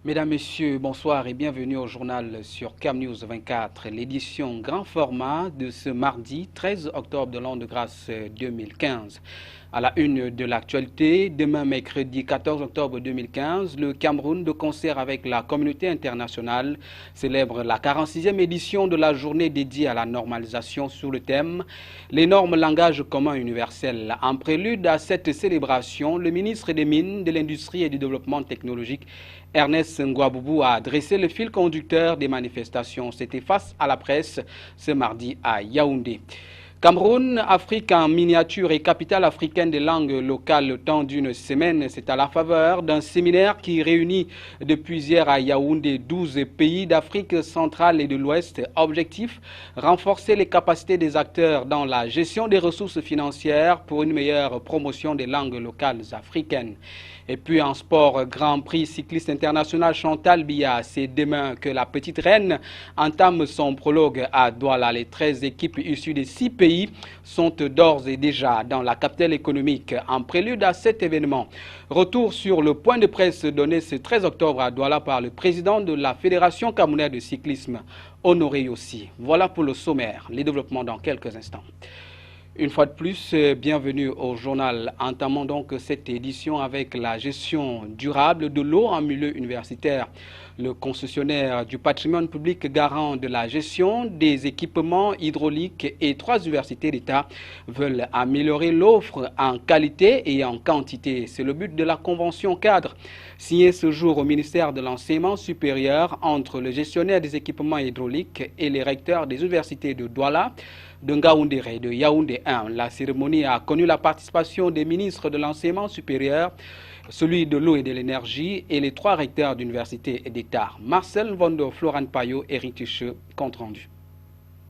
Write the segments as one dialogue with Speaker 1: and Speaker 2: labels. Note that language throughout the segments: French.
Speaker 1: Mesdames, Messieurs, bonsoir et bienvenue au journal sur Cam News 24, l'édition grand format de ce mardi 13 octobre de l'an de grâce 2015. À la une de l'actualité, demain mercredi 14 octobre 2015, le Cameroun, de concert avec la communauté internationale, célèbre la 46e édition de la journée dédiée à la normalisation sous le thème « Les normes langage commun universel ». En prélude à cette célébration, le ministre des Mines, de l'Industrie et du Développement technologique, Ernest Ngouaboubou, a dressé le fil conducteur des manifestations. C'était face à la presse ce mardi à Yaoundé. Cameroun, Afrique en miniature et capitale africaine des langues locales le temps d'une semaine, c'est à la faveur d'un séminaire qui réunit depuis hier à Yaoundé 12 pays d'Afrique centrale et de l'Ouest. Objectif, renforcer les capacités des acteurs dans la gestion des ressources financières pour une meilleure promotion des langues locales africaines. Et puis en sport, Grand Prix cycliste international Chantal Biya, c'est demain que la petite reine entame son prologue à Douala. Les 13 équipes issues des 6 pays sont d'ores et déjà dans la capitale économique. En prélude à cet événement, retour sur le point de presse donné ce 13 octobre à Douala par le président de la Fédération camerounaise de cyclisme, Honoré Yossi. Voilà pour le sommaire, les développements dans quelques instants. Une fois de plus, bienvenue au journal. Entamons donc cette édition avec la gestion durable de l'eau en milieu universitaire. Le concessionnaire du patrimoine public garant de la gestion des équipements hydrauliques et 3 universités d'État veulent améliorer l'offre en qualité et en quantité. C'est le but de la convention cadre signée ce jour au ministère de l'Enseignement supérieur entre le gestionnaire des équipements hydrauliques et les recteurs des universités de Douala, de Ngaoundéré et de Yaoundé 1. La cérémonie a connu la participation des ministres de l'Enseignement supérieur, celui de l'eau et de l'énergie et les 3 recteurs d'université et d'État. Marcel Vondo, Florent Payot, Eric Ticheux, compte rendu.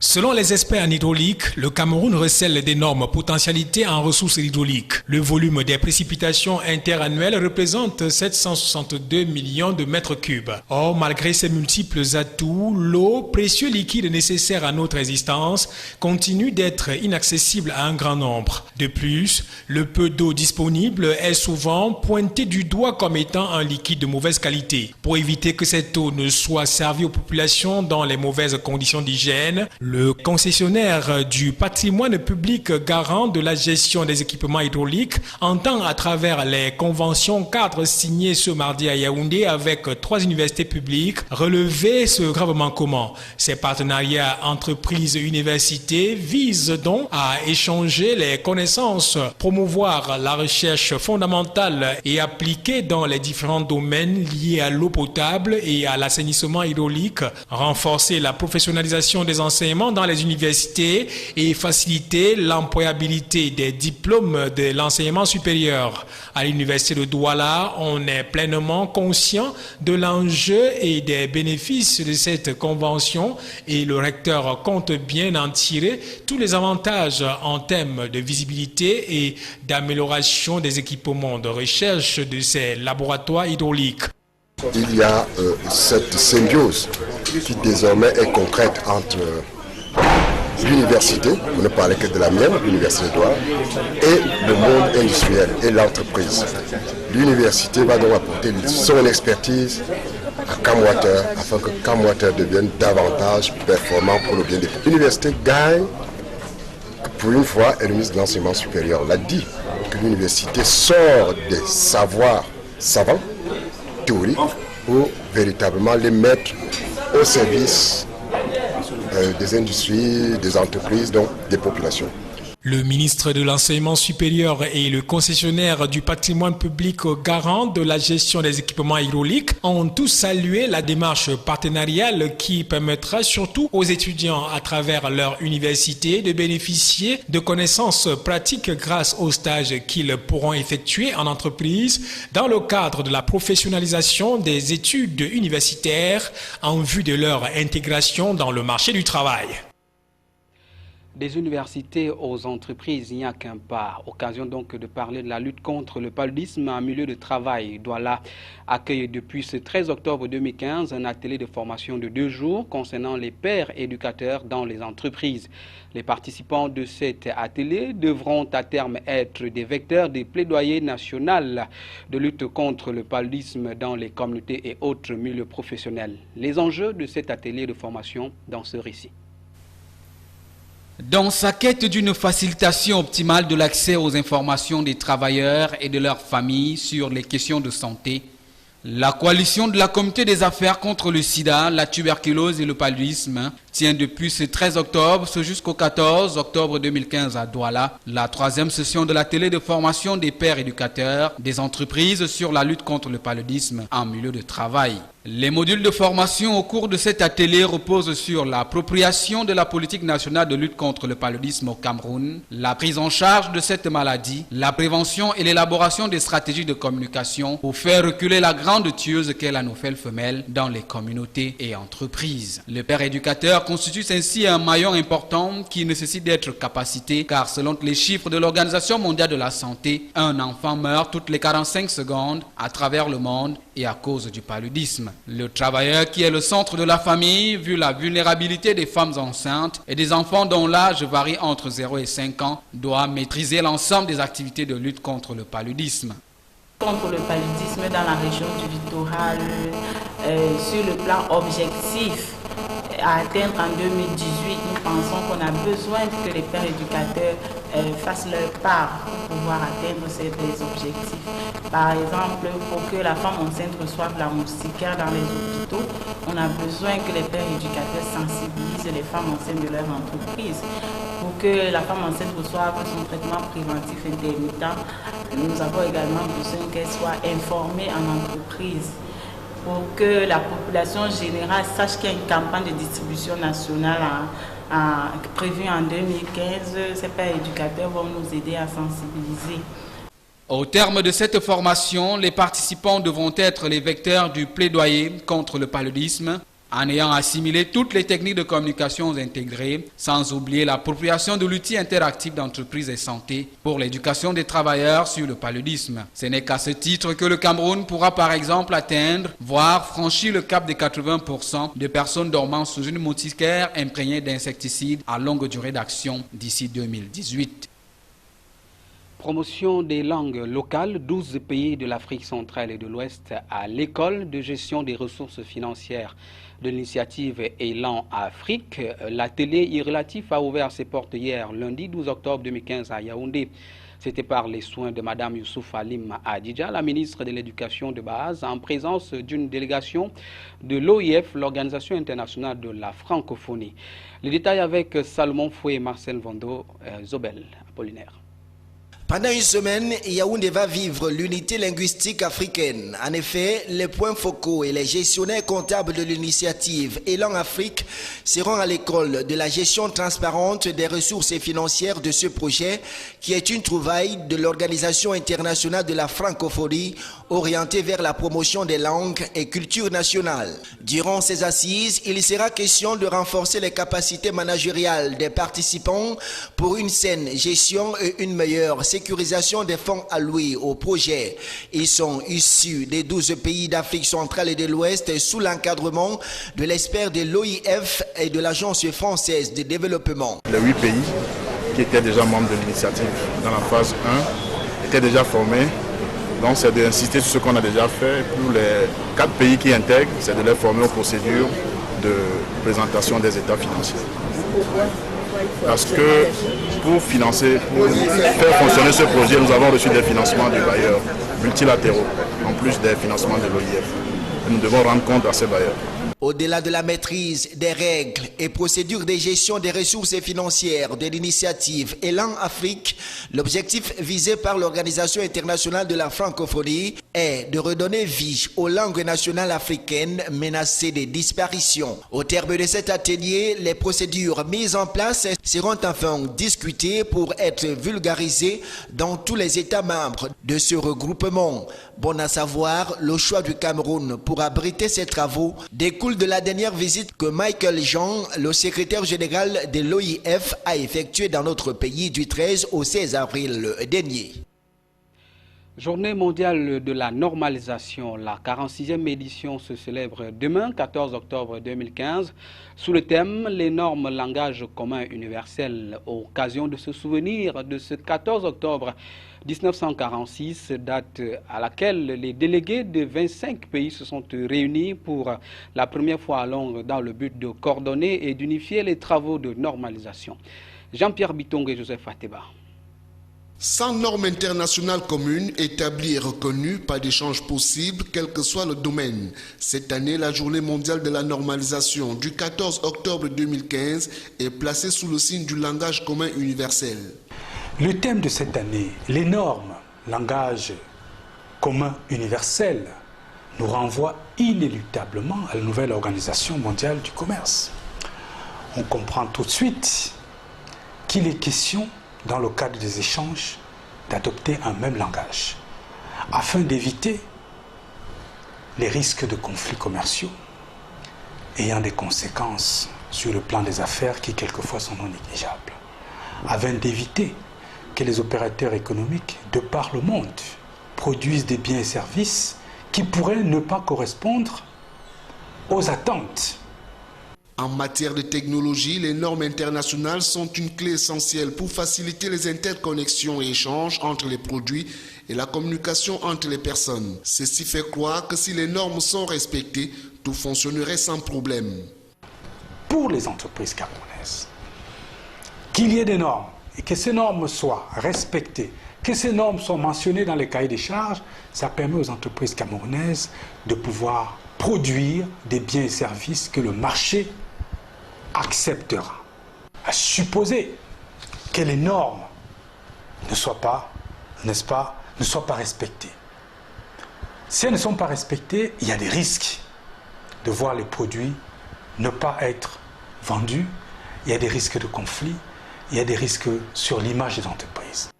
Speaker 2: Selon les experts en hydraulique, le Cameroun recèle d'énormes potentialités en ressources hydrauliques. Le volume des précipitations interannuelles représente 762 millions de mètres cubes. Or, malgré ces multiples atouts, l'eau, précieux liquide nécessaire à notre existence, continue d'être inaccessible à un grand nombre. De plus, le peu d'eau disponible est souvent pointé du doigt comme étant un liquide de mauvaise qualité. Pour éviter que cette eau ne soit servie aux populations dans les mauvaises conditions d'hygiène, le concessionnaire du patrimoine public garant de la gestion des équipements hydrauliques entend à travers les conventions cadres signées ce mardi à Yaoundé avec 3 universités publiques relever ce grave manquement. Ces partenariats entreprises-universités visent donc à échanger les connaissances, promouvoir la recherche fondamentale et appliquée dans les différents domaines liés à l'eau potable et à l'assainissement hydraulique, renforcer la professionnalisation des enseignements dans les universités et faciliter l'employabilité des diplômes de l'enseignement supérieur. À l'université de Douala, on est pleinement conscient de l'enjeu et des bénéfices de cette convention et le recteur compte bien en tirer tous les avantages en termes de visibilité et d'amélioration des équipements de recherche de ces laboratoires hydrauliques.
Speaker 3: Il y a cette symbiose qui désormais est concrète entre l'université, pour ne parler que de la mienne, l'université de Douala, et le monde industriel et l'entreprise. L'université va donc apporter son expertise à Camwater afin que Camwater devienne davantage performant pour le bien des peuples. L'université gagne, pour une fois, et le ministre de l'Enseignement supérieur l'a dit, que l'université sort des savoirs savants, théoriques, pour véritablement les mettre au service des industries, des entreprises, donc des populations.
Speaker 2: Le ministre de l'Enseignement supérieur et le concessionnaire du patrimoine public garant de la gestion des équipements hydrauliques ont tous salué la démarche partenariale qui permettra surtout aux étudiants à travers leur université de bénéficier de connaissances pratiques grâce aux stages qu'ils pourront effectuer en entreprise dans le cadre de la professionnalisation des études universitaires en vue de leur intégration dans le marché du travail.
Speaker 1: Des universités aux entreprises, il n'y a qu'un pas. Occasion donc de parler de la lutte contre le paludisme en milieu de travail. Douala accueille depuis ce 13 octobre 2015 un atelier de formation de 2 jours concernant les pères éducateurs dans les entreprises. Les participants de cet atelier devront à terme être des vecteurs des plaidoyers national de lutte contre le paludisme dans les communautés et autres milieux professionnels. Les enjeux de cet atelier de formation dans ce récit.
Speaker 4: Dans sa quête d'une facilitation optimale de l'accès aux informations des travailleurs et de leurs familles sur les questions de santé, la coalition de la Comité des affaires contre le sida, la tuberculose et le paludisme tient depuis ce 13 octobre jusqu'au 14 octobre 2015 à Douala la 3e session de l'atelier de formation des pères éducateurs des entreprises sur la lutte contre le paludisme en milieu de travail. Les modules de formation au cours de cet atelier reposent sur l'appropriation de la politique nationale de lutte contre le paludisme au Cameroun, la prise en charge de cette maladie, la prévention et l'élaboration des stratégies de communication pour faire reculer la grande tueuse qu'est l'anophèle femelle dans les communautés et entreprises. Le père éducateur constitue ainsi un maillon important qui nécessite d'être capacité car selon les chiffres de l'Organisation mondiale de la santé, un enfant meurt toutes les 45 secondes à travers le monde et à cause du paludisme. Le travailleur qui est le centre de la famille, vu la vulnérabilité des femmes enceintes et des enfants dont l'âge varie entre 0 et 5 ans, doit maîtriser l'ensemble des activités de lutte contre le paludisme.
Speaker 5: Contre le paludisme dans la région du littoral, sur le plan objectif, à atteindre en 2018, nous pensons qu'on a besoin que les pères éducateurs fassent leur part pour pouvoir atteindre ces objectifs. Par exemple, pour que la femme enceinte reçoive la moustiquaire dans les hôpitaux, on a besoin que les pères éducateurs sensibilisent les femmes enceintes de leur entreprise. Pour que la femme enceinte reçoive son traitement préventif intermittent, nous avons également besoin qu'elle soit informée en entreprise. Pour que la population générale sache qu'il y a une campagne de distribution nationale prévue en 2015, ces pères éducateurs vont nous aider à sensibiliser.
Speaker 4: Au terme de cette formation, les participants devront être les vecteurs du plaidoyer contre le paludisme, en ayant assimilé toutes les techniques de communication intégrées, sans oublier l'appropriation de l'outil interactif d'entreprise et santé pour l'éducation des travailleurs sur le paludisme. Ce n'est qu'à ce titre que le Cameroun pourra par exemple atteindre, voire franchir le cap des 80% de personnes dormant sous une moustiquaire imprégnée d'insecticides à longue durée d'action d'ici 2018.
Speaker 1: Promotion des langues locales, 12 pays de l'Afrique centrale et de l'Ouest à l'école de gestion des ressources financières de l'initiative Élan Afrique. L'atelier irrelatif a ouvert ses portes hier, lundi 12 octobre 2015 à Yaoundé. C'était par les soins de Mme Youssouf Halim Adidja, la ministre de l'Éducation de base, en présence d'une délégation de l'OIF, l'Organisation internationale de la francophonie. Les détails avec Salomon Foué et Marcel Vando, Zobel Apollinaire.
Speaker 6: Pendant une semaine, Yaoundé va vivre l'unité linguistique africaine. En effet, les points focaux et les gestionnaires comptables de l'initiative Élan Afrique seront à l'école de la gestion transparente des ressources financières de ce projet qui est une trouvaille de l'Organisation internationale de la francophonie orientée vers la promotion des langues et cultures nationales. Durant ces assises, il sera question de renforcer les capacités managériales des participants pour une saine gestion et une meilleure sécurisation des fonds alloués au projet. Ils sont issus des 12 pays d'Afrique centrale et de l'Ouest sous l'encadrement de l'expert de l'OIF et de l'Agence française de développement.
Speaker 7: Les 8 pays qui étaient déjà membres de l'initiative dans la phase 1 étaient déjà formés. Donc c'est d'insister sur ce qu'on a déjà fait. Pour les 4 pays qui intègrent, c'est de les former aux procédures de présentation des états financiers. Parce que pour financer, pour faire fonctionner ce projet, nous avons reçu des financements de bailleurs multilatéraux, en plus des financements de l'OIF. Nous devons rendre compte à ces bailleurs.
Speaker 6: Au-delà de la maîtrise des règles et procédures de gestion des ressources financières de l'initiative Élan Afrique, l'objectif visé par l'Organisation internationale de la francophonie est de redonner vie aux langues nationales africaines menacées de disparition. Au terme de cet atelier, les procédures mises en place seront enfin discutées pour être vulgarisées dans tous les États membres de ce regroupement. Bon à savoir, le choix du Cameroun pour abriter ces travaux découle de la dernière visite que Michael Jean, le secrétaire général de l'OIF, a effectuée dans notre pays du 13 au 16 avril dernier.
Speaker 1: Journée mondiale de la normalisation, la 46e édition se célèbre demain, 14 octobre 2015, sous le thème « Les normes langage commun universel ». Occasion de se souvenir de ce 14 octobre 1946, date à laquelle les délégués de 25 pays se sont réunis pour la première fois à Londres dans le but de coordonner et d'unifier les travaux de normalisation. Jean-Pierre Bitong et Joseph Fateba.
Speaker 8: Sans normes internationales communes établies et reconnues, pas d'échange possible, quel que soit le domaine. Cette année, la journée mondiale de la normalisation du 14 octobre 2015 est placée sous le signe du langage commun universel.
Speaker 9: Le thème de cette année, les normes, langage commun universel, nous renvoie inéluctablement à la nouvelle organisation mondiale du commerce. On comprend tout de suite qu'il est question dans le cadre des échanges, d'adopter un même langage, afin d'éviter les risques de conflits commerciaux ayant des conséquences sur le plan des affaires qui quelquefois sont non négligeables, afin d'éviter que les opérateurs économiques de par le monde produisent des biens et services qui pourraient ne pas correspondre aux attentes.
Speaker 8: En matière de technologie, les normes internationales sont une clé essentielle pour faciliter les interconnexions et échanges entre les produits et la communication entre les personnes. Ceci fait croire que si les normes sont respectées, tout fonctionnerait sans problème.
Speaker 9: Pour les entreprises camerounaises, qu'il y ait des normes et que ces normes soient respectées, que ces normes soient mentionnées dans les cahiers des charges, ça permet aux entreprises camerounaises de pouvoir produire des biens et services que le marché acceptera, à supposer que les normes ne soient pas, n'est-ce pas, ne soient pas respectées. Si elles ne sont pas respectées, il y a des risques de voir les produits ne pas être vendus, il y a des risques de conflit, il y a des risques sur l'image des entreprises.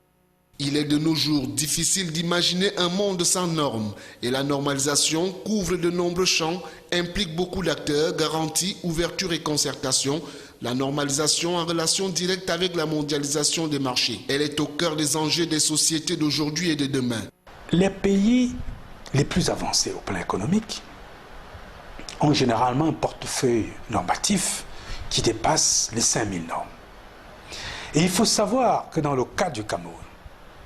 Speaker 8: Il est de nos jours difficile d'imaginer un monde sans normes et la normalisation couvre de nombreux champs, implique beaucoup d'acteurs, garantie, ouverture et concertation. La normalisation en relation directe avec la mondialisation des marchés. Elle est au cœur des enjeux des sociétés d'aujourd'hui et de demain.
Speaker 9: Les pays les plus avancés au plan économique ont généralement un portefeuille normatif qui dépasse les 5000 normes. Et il faut savoir que dans le cas du Cameroun,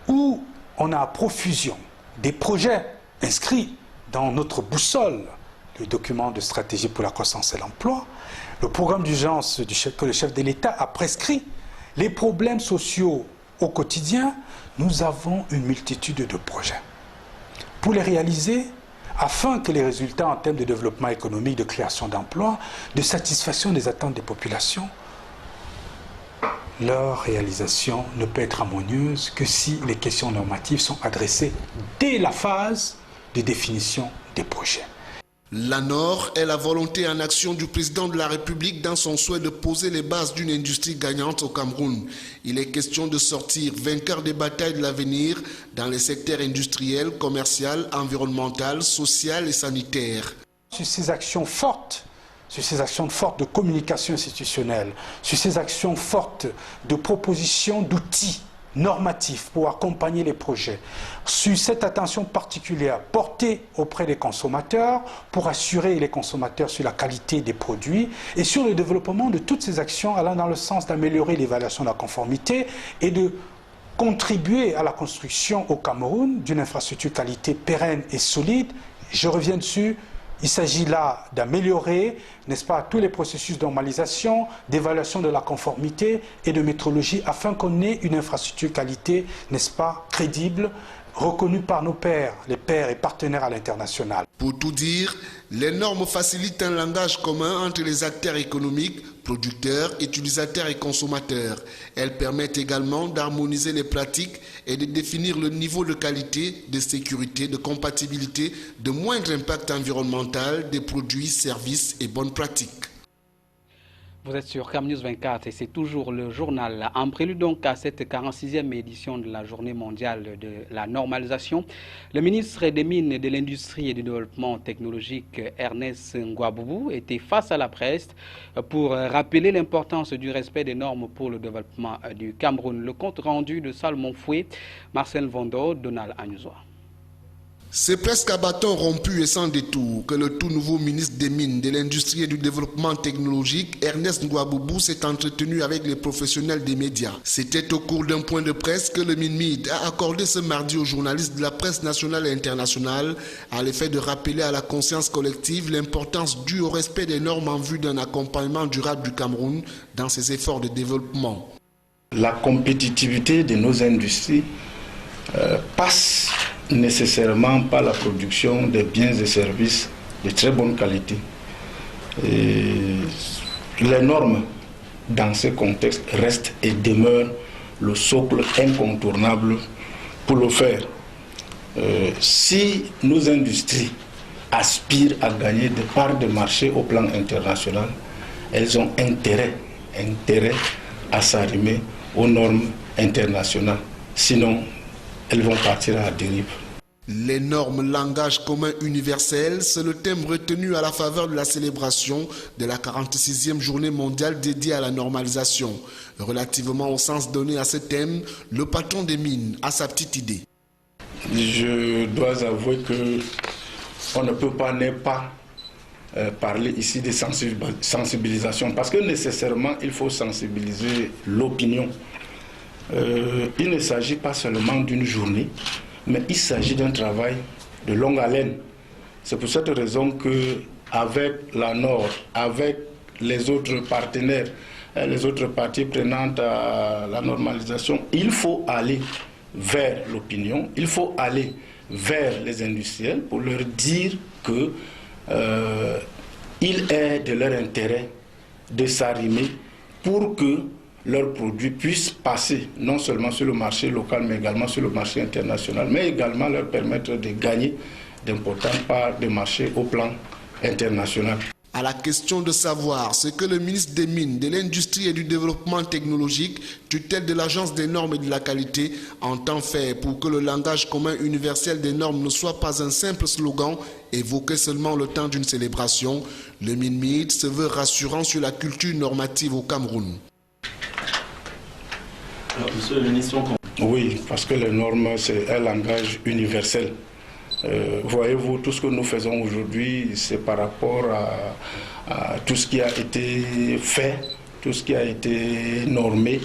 Speaker 9: où on a à profusion des projets inscrits dans notre boussole, le document de stratégie pour la croissance et l'emploi, le programme d'urgence que le chef de l'État a prescrit, les problèmes sociaux au quotidien, nous avons une multitude de projets. Pour les réaliser, afin que les résultats en termes de développement économique, de création d'emplois, de satisfaction des attentes des populations, leur réalisation ne peut être harmonieuse que si les questions normatives sont adressées dès la phase de définition des projets.
Speaker 8: La NOR est la volonté en action du président de la République dans son souhait de poser les bases d'une industrie gagnante au Cameroun. Il est question de sortir vainqueur des batailles de l'avenir dans les secteurs industriels, commercial, environnemental, social et sanitaire.
Speaker 9: Sur ces actions fortes de communication institutionnelle, sur ces actions fortes de proposition d'outils normatifs pour accompagner les projets, sur cette attention particulière portée auprès des consommateurs pour assurer les consommateurs sur la qualité des produits et sur le développement de toutes ces actions allant dans le sens d'améliorer l'évaluation de la conformité et de contribuer à la construction au Cameroun d'une infrastructure qualité pérenne et solide. Je reviens dessus. Il s'agit là d'améliorer, n'est-ce pas, tous les processus de normalisation, d'évaluation de la conformité et de métrologie afin qu'on ait une infrastructure qualité, n'est-ce pas, crédible, reconnu par nos pairs, les pairs et partenaires à l'international.
Speaker 8: Pour tout dire, les normes facilitent un langage commun entre les acteurs économiques, producteurs, utilisateurs et consommateurs. Elles permettent également d'harmoniser les pratiques et de définir le niveau de qualité, de sécurité, de compatibilité, de moindre impact environnemental des produits, services et bonnes pratiques.
Speaker 1: Vous êtes sur CamNews 24 et c'est toujours le journal. En prélude donc à cette 46e édition de la Journée mondiale de la normalisation, le ministre des Mines, de l'Industrie et du Développement technologique, Ernest Ngouaboubou, était face à la presse pour rappeler l'importance du respect des normes pour le développement du Cameroun. Le compte rendu de Salmon Fouet, Marcel Vondo, Donald Anyuzoa.
Speaker 8: C'est presque à bâton rompu et sans détour que le tout nouveau ministre des Mines, de l'Industrie et du Développement technologique, Ernest Ngouaboubou, s'est entretenu avec les professionnels des médias. C'était au cours d'un point de presse que le MINMID a accordé ce mardi aux journalistes de la presse nationale et internationale à l'effet de rappeler à la conscience collective l'importance due au respect des normes en vue d'un accompagnement durable du Cameroun dans ses efforts de développement.
Speaker 10: La compétitivité de nos industries passe nécessairement par la production de biens et services de très bonne qualité. Et les normes dans ce contexte restent et demeurent le socle incontournable pour le faire. Si nos industries aspirent à gagner des parts de marché au plan international, elles ont intérêt à s'arrimer aux normes internationales. Sinon, elles vont partir à la dérive.
Speaker 8: Les normes langage commun universel, c'est le thème retenu à la faveur de la célébration de la 46e journée mondiale dédiée à la normalisation. Relativement au sens donné à ce thème, le patron des mines a sa petite idée.
Speaker 10: Je dois avouer que on ne peut pas ne pas parler ici de sensibilisation parce que nécessairement il faut sensibiliser l'opinion. Il ne s'agit pas seulement d'une journée, mais il s'agit d'un travail de longue haleine. C'est pour cette raison que avec la Nord, avec les autres partenaires, les autres parties prenantes à la normalisation, il faut aller vers l'opinion, il faut aller vers les industriels pour leur dire que il est de leur intérêt de s'arrimer pour que leurs produits puissent passer non seulement sur le marché local mais également sur le marché international, mais également leur permettre de gagner d'importantes parts de marché au plan international.
Speaker 8: À la question de savoir ce que le ministre des Mines, de l'Industrie et du Développement technologique, tutelle de l'Agence des normes et de la qualité, entend faire pour que le langage commun universel des normes ne soit pas un simple slogan évoqué seulement le temps d'une célébration, le MINMID se veut rassurant sur la culture normative au Cameroun.
Speaker 10: Alors, monsieur le ministre, oui, parce que les normes, c'est un langage universel. Voyez-vous, tout ce que nous faisons aujourd'hui, c'est par rapport à tout ce qui a été fait, tout ce qui a été normé.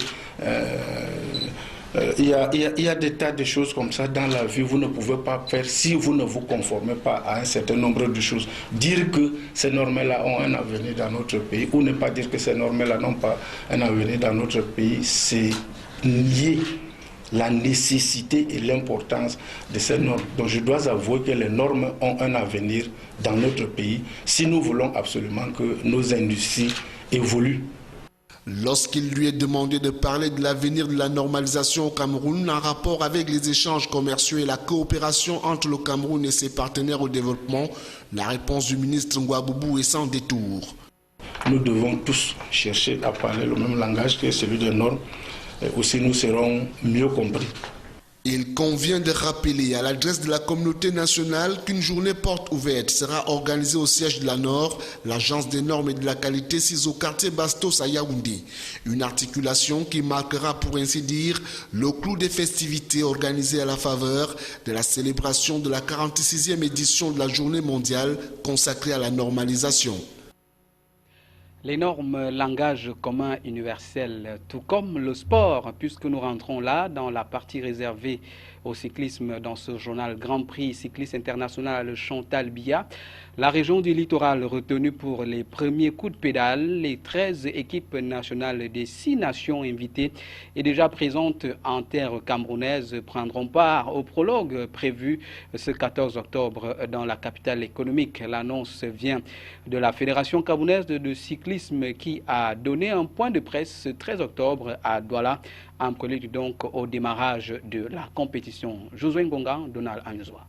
Speaker 10: Il y a des tas de choses comme ça dans la vie, vous ne pouvez pas faire si vous ne vous conformez pas à un certain nombre de choses. Dire que ces normes-là ont un avenir dans notre pays ou ne pas dire que ces normes-là n'ont pas un avenir dans notre pays, c'est lié la nécessité et l'importance de ces normes. Donc je dois avouer que les normes ont un avenir dans notre pays si nous voulons absolument que nos industries évoluent.
Speaker 8: Lorsqu'il lui est demandé de parler de l'avenir de la normalisation au Cameroun en rapport avec les échanges commerciaux et la coopération entre le Cameroun et ses partenaires au développement, la réponse du ministre Ngouaboubou est sans détour.
Speaker 10: Nous devons tous chercher à parler le même langage que celui des normes. Et aussi nous serons mieux compris.
Speaker 8: Il convient de rappeler à l'adresse de la communauté nationale qu'une journée porte ouverte sera organisée au siège de la Nord, l'Agence des normes et de la qualité située au quartier Bastos à Yaoundé. Une articulation qui marquera pour ainsi dire le clou des festivités organisées à la faveur de la célébration de la 46e édition de la Journée mondiale consacrée à la normalisation.
Speaker 1: Les normes langage commun universel, tout comme le sport, puisque nous rentrons là dans la partie réservée au cyclisme dans ce journal Grand Prix cycliste international Chantal Biya. La région du littoral retenue pour les premiers coups de pédale, les 13 équipes nationales des 6 nations invitées et déjà présentes en terre camerounaise prendront part au prologue prévu ce 14 octobre dans la capitale économique. L'annonce vient de la Fédération camerounaise de cyclisme qui a donné un point de presse ce 13 octobre à Douala, en prélude donc au démarrage de la compétition. Josué Ngonga, Donald Anjoua.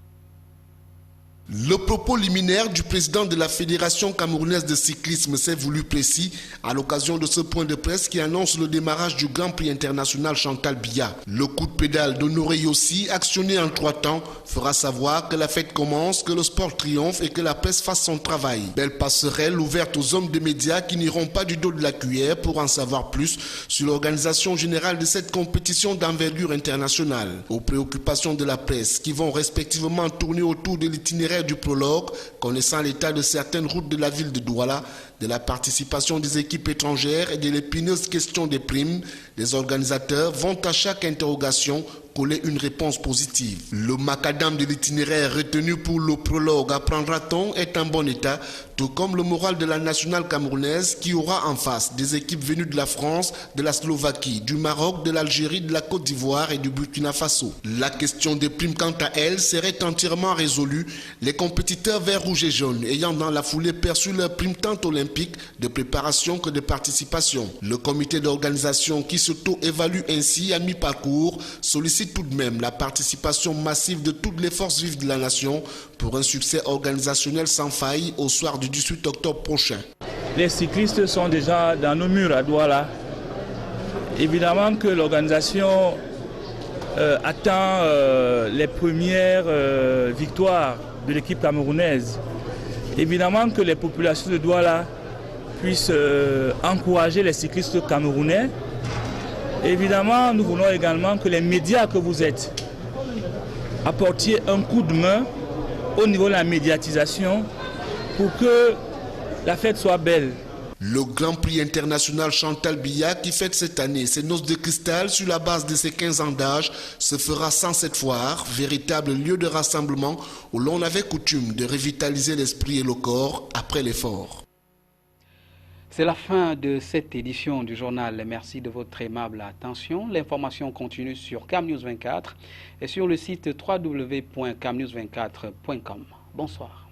Speaker 8: Le propos liminaire du président de la Fédération camerounaise de cyclisme s'est voulu précis à l'occasion de ce point de presse qui annonce le démarrage du Grand Prix international Chantal Biya. Le coup de pédale d'Honoré Yossi, actionné en 3 temps, fera savoir que la fête commence, que le sport triomphe et que la presse fasse son travail. Belle passerelle ouverte aux hommes des médias qui n'iront pas du dos de la cuillère pour en savoir plus sur l'organisation générale de cette compétition d'envergure internationale. Aux préoccupations de la presse qui vont respectivement tourner autour de l'itinéraire du prologue, connaissant l'état de certaines routes de la ville de Douala, de la participation des équipes étrangères et de l'épineuse question des primes, les organisateurs vont à chaque interrogation coller une réponse positive. Le macadam de l'itinéraire retenu pour le prologue apprendra-t-on est en bon état, tout comme le moral de la nationale camerounaise qui aura en face des équipes venues de la France, de la Slovaquie, du Maroc, de l'Algérie, de la Côte d'Ivoire et du Burkina Faso. La question des primes quant à elle serait entièrement résolue, les compétiteurs verts, rouges et jaunes ayant dans la foulée perçu leurs primes tant olympiques de préparation que de participation. Le comité d'organisation qui s'auto-évalue ainsi à mi-parcours sollicite tout de même la participation massive de toutes les forces vives de la nation pour un succès organisationnel sans faille au soir du 18 octobre prochain.
Speaker 11: Les cyclistes sont déjà dans nos murs à Douala. Évidemment que l'organisation attend les premières victoires de l'équipe camerounaise. Évidemment que les populations de Douala puissent encourager les cyclistes camerounais. Évidemment, nous voulons également que les médias que vous êtes apportiez un coup de main au niveau de la médiatisation pour que la fête soit belle.
Speaker 8: Le Grand Prix international Chantal Biya qui fête cette année ses noces de cristal sur la base de ses 15 ans d'âge se fera sans cette foire, véritable lieu de rassemblement où l'on avait coutume de revitaliser l'esprit et le corps après l'effort.
Speaker 1: C'est la fin de cette édition du journal. Merci de votre aimable attention. L'information continue sur CamNews 24 et sur le site www.camnews24.com. Bonsoir.